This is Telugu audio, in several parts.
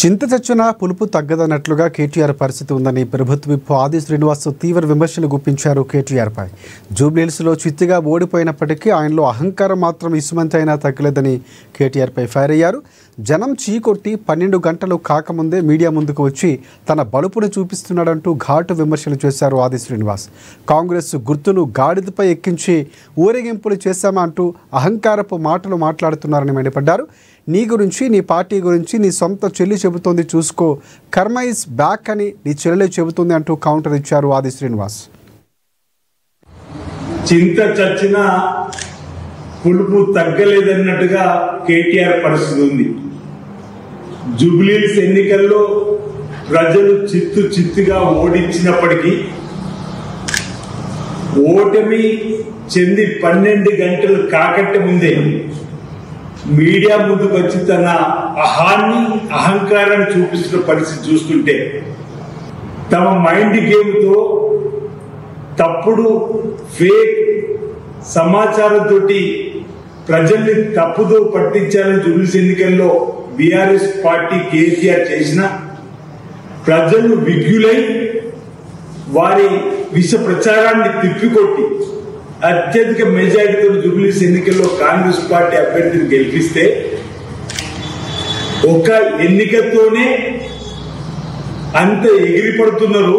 చింత చచ్చిన పులుపు తగ్గదన్నట్లుగా కేటీఆర్ పరిస్థితి ఉందని ప్రభుత్వ విప్ ఆది శ్రీనివాస్ తీవ్ర విమర్శలు గుప్పించారు కేటీఆర్పై. జూబ్లీహిల్స్లో చిత్తుగా ఓడిపోయినప్పటికీ ఆయనలో అహంకారం మాత్రం ఇసుమంత అయినా తగ్గలేదని కేటీఆర్పై ఫైర్ అయ్యారు. జనం చీకొట్టి 12 గంటలు కాకముందే మీడియా ముందుకు వచ్చి తన బలుపును చూపిస్తున్నాడంటూ ఘాటు విమర్శలు చేశారు ఆది శ్రీనివాస్. కాంగ్రెస్ గుర్తును గాడిదపై ఎక్కించి ఊరేగింపులు చేశామా అంటూ అహంకారపు మాటలు మాట్లాడుతున్నారని మండిపడ్డారు. నీ గురించి, నీ పార్టీ గురించి నీ సొంత చెల్లి చెబుతోంది చూసుకో, కర్మ ఇస్ బ్యాక్ అని నీ చెల్లెలే చెబుతుంది అంటూ కౌంటర్ ఇచ్చారు ఆది శ్రీనివాస్. చింత చచ్చిన పులుపు తగ్గలేదన్నట్టుగా కేటీఆర్ పరిస్థితి ఉంది. జూబ్లీహిల్స్ ఎన్నికల్లో ప్రజలు చిత్తుగా ఓడించినప్పటికీ ఓటమి చెంది 12 గంటలు కాకట్టే ముందే మీడియా ముందుకు వచ్చి తన అహంకారాన్ని చూపిస్తున్న పరిస్థితి చూస్తుంటే తమ మైండ్ గేమ్తో తప్పుడు ఫేక్ సమాచారంతో ప్రజల్ని తప్పుదో పట్టించాలని జూబ్లీహిల్స్ ఎన్నికల్లో బీఆర్ఎస్ పార్టీ కేసీఆర్ చేసిన ప్రజలు విజ్ఞులై వారి విష ప్రచారాన్ని తిప్పికొట్టి అత్యధిక మెజారిటీతో జూబ్లీహిల్స్ ఎన్నికల్లో కాంగ్రెస్ పార్టీ అభ్యర్థిని గెలిపిస్తే ఒక ఎన్నికతోనే అంత ఎగిరిపడుతున్నారు.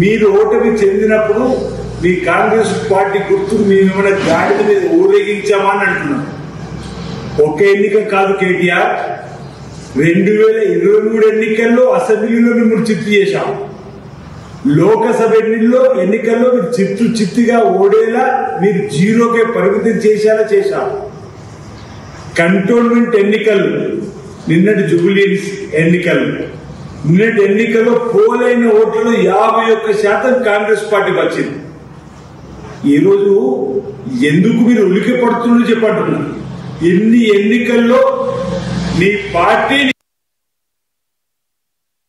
మీరు ఓటమి చెందినప్పుడు మీ కాంగ్రెస్ పార్టీ గుర్తు మేమేమైనా గాడిద మీద ఊరేగించామని అంటున్నారు. ఒక ఎన్నిక కాదు కేటీఆర్, 2023 ఎన్నికల్లో అసెంబ్లీలో మిమ్మల్ని చిత్తు చేశాం. లోకసభ ఎన్నికల్లో మీరు చిత్తుగా ఓడేలా మీరు జీరోకే పరిమితం చేశారు. కంటోన్మెంట్ ఎన్నికలు, నిన్నటి జూబ్లీహిల్స్ ఎన్నికలు, నిన్నటి ఎన్నికల్లో పోలైన ఓట్లలో 51% కాంగ్రెస్ పార్టీకి వచ్చింది. ఈరోజు ఎందుకు మీరు ఉలికి పడుతున్నారో చెప్పంటున్నారు. ఎన్ని ఎన్నికల్లో నీ పార్టీని